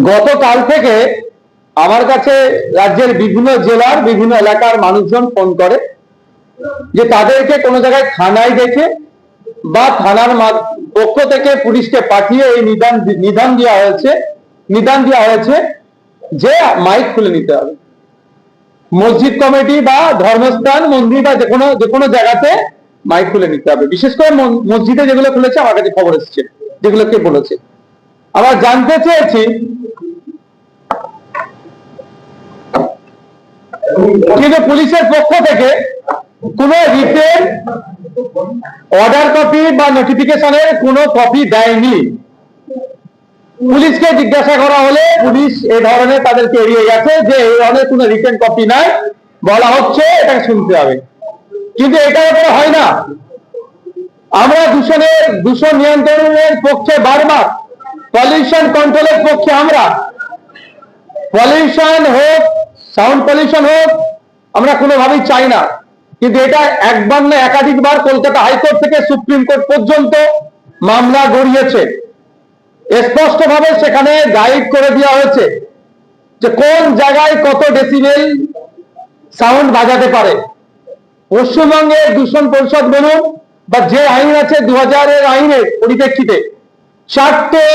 গতকাল থেকে আমার কাছে রাজ্যের বিভিন্ন জেলার বিভিন্ন এলাকার মানুষজন ফোন করে যে তাদেরকে কোনো জায়গায় থানায় দেখে বা থানার পক্ষ থেকে পুলিশকে পাঠিয়ে এই নিদান দেওয়া হয়েছে যে মাইক খুলে নিতে হবে। মসজিদ কমিটি বা ধর্মস্থান মন্দির বা যে কোনো জায়গাতে মাইক খুলে নিতে হবে। বিশেষ করে মসজিদে যেগুলো খুলেছে আমার কাছে খবর এসেছে, যেগুলো কে বলেছে। আবার জানতে চেয়েছি কিন্তু পুলিশের পক্ষ থেকে কোন রিটেন অর্ডার কপি বা নোটিফিকেশনের কোনো কপি দেয়নি। পুলিশকে জিজ্ঞাসা করা হলে পুলিশ এই ধরনের তাদেরকে এড়িয়ে গেছে যে এই ধরনের কোনো রিটেন কপি নাই, বলা হচ্ছে এটাকে শুনতে হবে। কিন্তু এটা ব্যাপারে হয় না। আমরা দূষণ নিয়ন্ত্রণের পক্ষে বারবার, পলিউশন কন্ট্রোলের পক্ষে আমরা, পলিউশন হোক, সাউন্ড পলিউশন হোক, আমরা কোনোভাবেই চাই না। কিন্তু এটা একবার না একাধিকবার কলকাতা হাইকোর্ট থেকে সুপ্রিম কোর্ট পর্যন্ত মামলা গড়িয়েছে। স্পষ্টভাবে সেখানে গাইড করে দেওয়া হয়েছে যে কোন জায়গায় কত ডেসিবেল সাউন্ড বাজাতে পারে। পশ্চিমবঙ্গের দূষণ পরিষদ বলুন বা যে আইন আছে 2000-এর আইনের পরিপ্রেক্ষিতে 4টে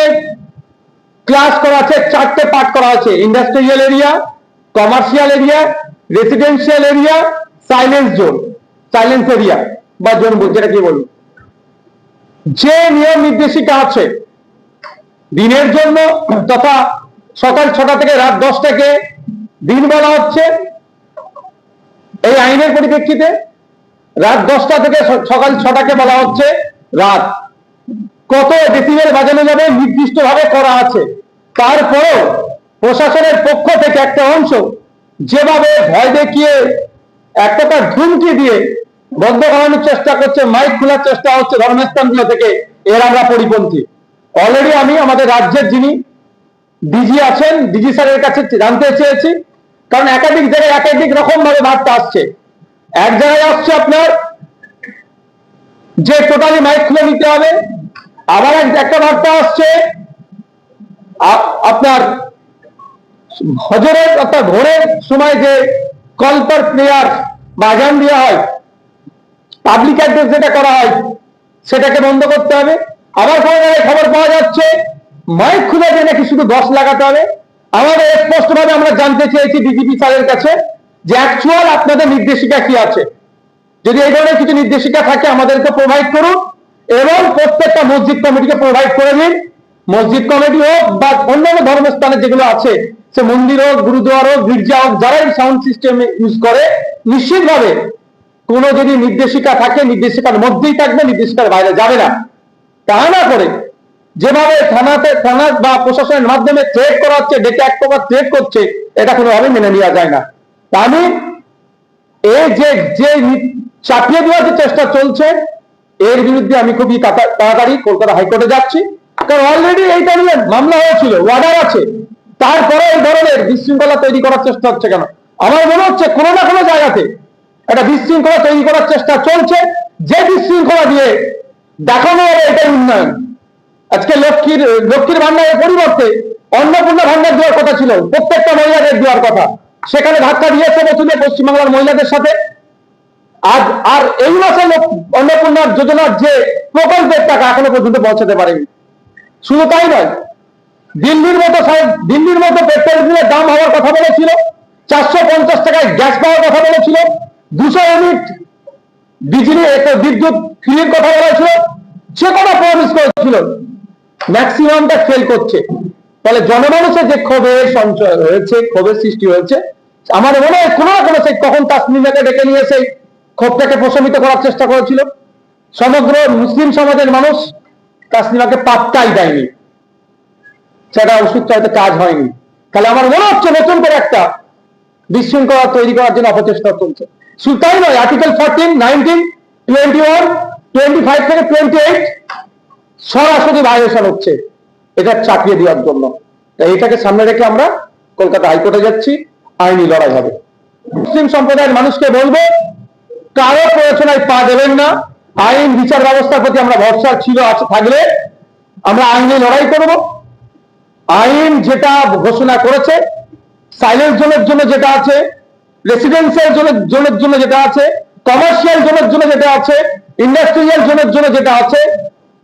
ক্লাস করা আছে, 4টে পার্ট করা আছে: industrial area, commercial area, residential area, silence zone, silence area বা জোন যেটা কি বলুন। যে নিয়ম নির্দেশিকা আছে দিনের জন্য তথা সকাল 6টা থেকে রাত 10টাকে দিন বলা হচ্ছে এই আইনের পরিপ্রেক্ষিতে, রাত 10টা থেকে সকাল 6টাকে বলা হচ্ছে রাত। কত ডেসিবেল বাজানো যাবে নির্দিষ্টভাবে করা আছে। তারপরেও প্রশাসনের পক্ষ থেকে একটা অংশ যেভাবে ভয় দেখিয়ে এক প্রকার ধুমকি দিয়ে বন্ধ করানোর চেষ্টা করছে, মাইক খোলার চেষ্টা হচ্ছে ধর্মস্থানগুলো থেকে, এর আমরা পরিপন্থী। অলরেডি আমি আমাদের রাজ্যের যিনি ডিজি আছেন, ডিজি স্যারের কাছে জানতে চেয়েছি, কারণ একাধিক জায়গায় একাধিক রকম ভাবে বার্তা আসছে। এক জায়গায় আসছে আপনার যে টোটালি মাইক খুলে নিতে হবে, আবার একটা বার্তা আসছে আপনার হজরের অর্থাৎ ভোরের সময় যে কল ফর প্রেয়ার বা আজান দেওয়া হয়, পাবলিক অ্যাড্রেস যেটা করা হয় সেটাকে বন্ধ করতে হবে। আবার কোনো জায়গায় খবর পাওয়া যাচ্ছে মাইক খুলে দিয়ে নাকি শুধু 10 লাগাতে হবে। আমাদের স্পষ্টভাবে আমরা জানতে চেয়েছি ডিজিপি স্যারের কাছে যে অ্যাকচুয়াল আপনাদের নির্দেশিকা কি আছে। যদি এই ধরনের কিছু নির্দেশিকা থাকে আমাদেরকে প্রোভাইড করুন এবং প্রত্যেকটা মসজিদ কমিটিকে প্রোভাইড করে দিন। মসজিদ কমিটি হোক বা অন্যান্য ধর্মস্থানে যেগুলো আছে, সে মন্দির হোক, গুরুদুয়ার হোক, গির্জা হোক, যারাই সাউন্ড সিস্টেম ইউজ করে, নিশ্চিতভাবে কোনো যদি নির্দেশিকা থাকে নির্দেশিকার মধ্যেই থাকবে, নির্দেশিকার বাইরে যাবে না। তা না করে যেভাবে থানা বা প্রশাসনের মাধ্যমে থ্রেট করা হচ্ছে, ডেকে এক প্রকার থ্রেট করছে, এটা কোনোভাবে মেনে নেওয়া যায় না। তা আমি এই যে চাপিয়ে দেওয়ার যে চেষ্টা চলছে এর বিরুদ্ধে আমি খুবই তাড়াতাড়ি কলকাতা হাইকোর্টে যাচ্ছি। কারণ অলরেডি এইটা নিয়ে মামলা হয়েছিল, অর্ডার আছে, তারপরে এই ধরনের বিশৃঙ্খলা তৈরি করার চেষ্টা হচ্ছে কেন? আমার মনে হচ্ছে কোনো না কোনো জায়গাতে একটা বিশৃঙ্খলা তৈরি করার চেষ্টা চলছে, যে বিশৃঙ্খলা দিয়ে দেখানো হবে এটাই উন্নয়ন। আজকে লক্ষ্মীর ভান্ডারের পরিবর্তে অন্নপূর্ণা ভান্ডার দেওয়ার কথা ছিল, প্রত্যেকটা মহিলাদের দেওয়ার কথা, সেখানে ধাক্কা দিয়েছে বছরে পশ্চিমবাংলার মহিলাদের সাথে। আর এই মাসে অন্নপূর্ণা যোজনার যে প্রকল্পের টাকা এখনো পর্যন্ত পৌঁছাতে পারেনি। শুধু তাই নয়, দিল্লির মতো পেট্রোল ডিজেলের দাম হওয়ার কথা বলেছিল, 450 টাকায় গ্যাস পাওয়ার কথা বলেছিল, 200 ইউনিট বিদ্যুৎ ফ্রির কথা বলেছিল, সে কথা প্রমিস করেছিল, ম্যাক্সিমামটা ফেল করছে। তাহলে জনমানুষের যে ক্ষোভের সঞ্চয় হয়েছে, ক্ষোভের সৃষ্টি হয়েছে, আমার মনে হয় কোনো না কোনো সেই কখন তাসনিমাকে ডেকে নিয়ে সেই ক্ষোভটাকে প্রশমিত করার চেষ্টা করেছিল। সমগ্র মুসলিম সমাজের মানুষ তাসনিমাকে পাত্তাই দেয়নি, সেটা ওষুধ চাইতে কাজ হয়নি। তাহলে আমার মনে হচ্ছে নতুন করে একটা বিশৃঙ্খলা তৈরি করার জন্য অপচেষ্টা চলছে। শুধু তাই নয়, আর্টিকেল 14, 19, 21, 25 থেকে 28 সরাসরি ভায়োলেশন হচ্ছে, এটা চাপিয়ে দেওয়ার জন্য। তাই এটাকে সামনে রেখে আমরা কলকাতা হাইকোর্টে যাচ্ছি, আইনি লড়াই হবে। মুসলিম সম্প্রদায়ের মানুষকে বলবো কারো প্ররোচনায় পা দেবেন না। আইন বিচার ব্যবস্থার প্রতি আমরা ভরসা ছিল, আছে, থাকলে আমরা আইনি লড়াই করব। আইন যেটা ঘোষণা করেছে, সাইলেন্স জোনের জন্য যেটা আছে, রেসিডেন্সিয়াল জোনের জন্য যেটা আছে, কমার্শিয়াল জোনের জন্য যেটা আছে, ইন্ডাস্ট্রিয়াল জোনের জন্য যেটা আছে,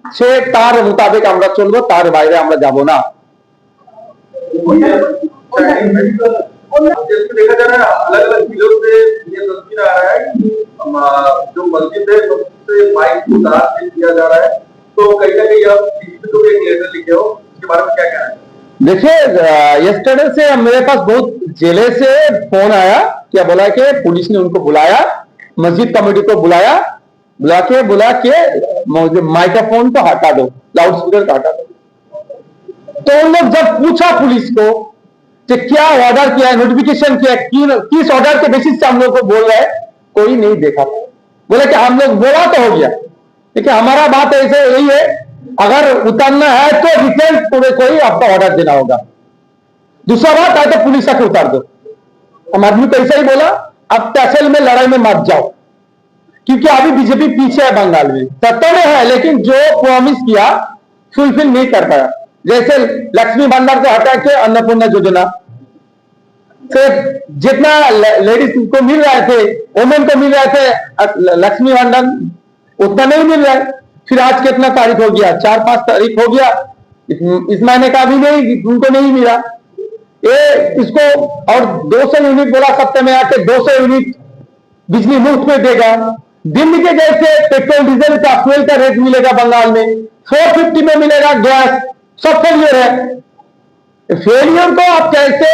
সে তার মোতাবেক আমরা চলবো, তার বাইরে আমরা যাব না। देखा जा रहा है अलग अलग जिलों से ये तस्वीर आ रहा है कि जो मस्जिद है उससे माइक को दान किया जा रहा है, तो कहीं ना कहीं आप डीजीपी को भी एक लेटर लिखे हो, इसके बारे में क्या कहना है? देखिए, यस्टरडे से मेरे पास बहुत जिले से फोन आया, क्या बोला कि पुलिस ने उनको बुलाया, मस्जिद कमेटी को बुलाया, बुला के माइक्रोफोन को हटा दो, लाउड स्पीकर को हटा दो। तो उन लोग जब पूछा पुलिस को कि क्या ऑर्डर किया है, नोटिफिकेशन किया है, किस ऑर्डर के बेसिस से हम लोग को बोल रहे हैं, कोई नहीं देखा। बोले कि हम लोग बोला तो हो गया, लेकिन हमारा बात ऐसे यही है, अगर उतारना है तो रिटर्न कोई आपका ऑर्डर देना होगा। दूसरा बात है तो पुलिस आके उतार दो। हम आदमी को ऐसा ही बोला, अब तहसील में लड़ाई में मत जाओ, क्योंकि अभी बीजेपी पीछे है बंगाल में, सत्ता में है लेकिन जो प्रॉमिस किया फुलफिल नहीं कर पाया। जैसे लक्ष्मी भंडार को हटा के अन्नपूर्णा योजना से जितना लेडीज को मिल रहे थे, वुमेन को मिल रहे थे लक्ष्मी भंडार, उतना नहीं मिल रहा है। फिर आज कितना तारीख हो गया, 4-5 तारीख हो गया, इस महीने का भी नहीं, उनको नहीं मिला। ये इसको और 200 यूनिट बोला सप्ते में आके 200 यूनिट बिजली मुफ्त में देगा। दिल्ली के जैसे पेट्रोल डीजल का फ्यूल का रेट मिलेगा बंगाल में, 450 में मिलेगा गैस, सब फेलियर है। फेलियर को आप कैसे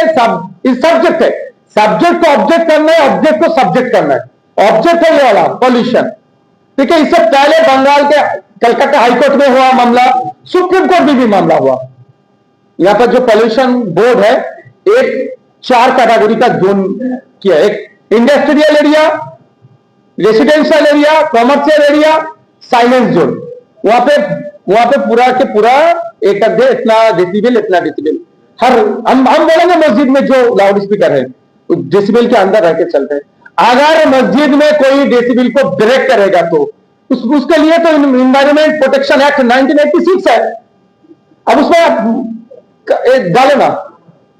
सब्जेक्ट है, सब्जेक्ट को ऑब्जेक्ट करना है, ऑब्जेक्ट को सब्जेक्ट करना है। ऑब्जेक्ट है ये वाला पॉल्यूशन। ठीक है, इससे पहले बंगाल के कलकत्ता हाईकोर्ट में हुआ मामला, सुप्रीम कोर्ट में भी मामला हुआ। यहां पर जो पॉल्यूशन बोर्ड है, एक 4 कैटेगरी का जोन किया, एक industrial area, residential area, commercial area, silence zone. वहां पे पूरा के पूरा एक इतना डेसिबल, इतना डेसिबल हर हम बोलेंगे मस्जिद में जो लाउड स्पीकर है डेसिबल के अंदर रह के चलते हैं। अगर मस्जिद में कोई डेसिबल को ब्रेक करेगा तो उसके लिए तो इन्वायरमेंट प्रोटेक्शन एक्ट 1986 है। अब उसमें डालो ना,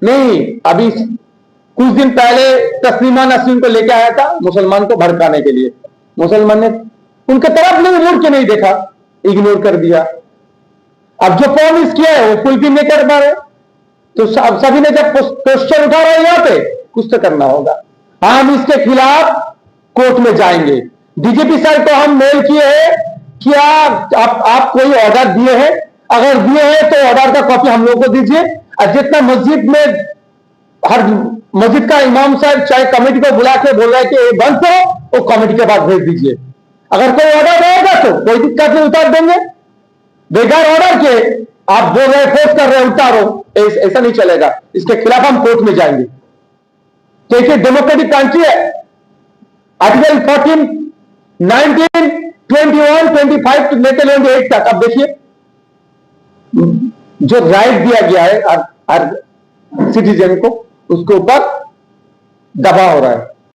नहीं। अभी कुछ दिन पहले तस्लीमा नसरीन को लेके आया था मुसलमान को भड़काने के लिए, मुसलमान ने उनके तरफ नहीं मुड़ के नहीं देखा, इग्नोर कर दिया। अब जो प्रॉमिस किया है वो फुलफिल नहीं कर पा रहे, तो सभी ने जब क्वेश्चन उठा रहे हैं यहां पे, कुछ तो करना होगा। हम इसके खिलाफ कोर्ट में जाएंगे। डीजीपी सर को हम मेल किए हैं, क्या आप कोई ऑर्डर दिए हैं? अगर दिए हैं तो ऑर्डर का कॉपी हम लोग को दीजिए। और जितना मस्जिद में हर मस्जिद का इमाम साहब चाहे कमेटी को बुला के बोल रहा है कि ये बंद करो, वो कमेटी के बाद भेज दीजिए। अगर कोई ऑर्डर रहेगा तो कोई दिक्कत नहीं, उतार देंगे। बेकार ऑर्डर के आप बोल रहे फोर्स कर रहे उतारो, ऐसा नहीं चलेगा। इसके खिलाफ हम कोर्ट में जाएंगे। देखिए, डेमोक्रेटिक कंट्री है, आर्टिकल 14, 19, 21, 25 लेकर 28 तक। अब देखिए जो राइट दिया गया है हर सिटीजन को, उसके ऊपर दबाव हो रहा है।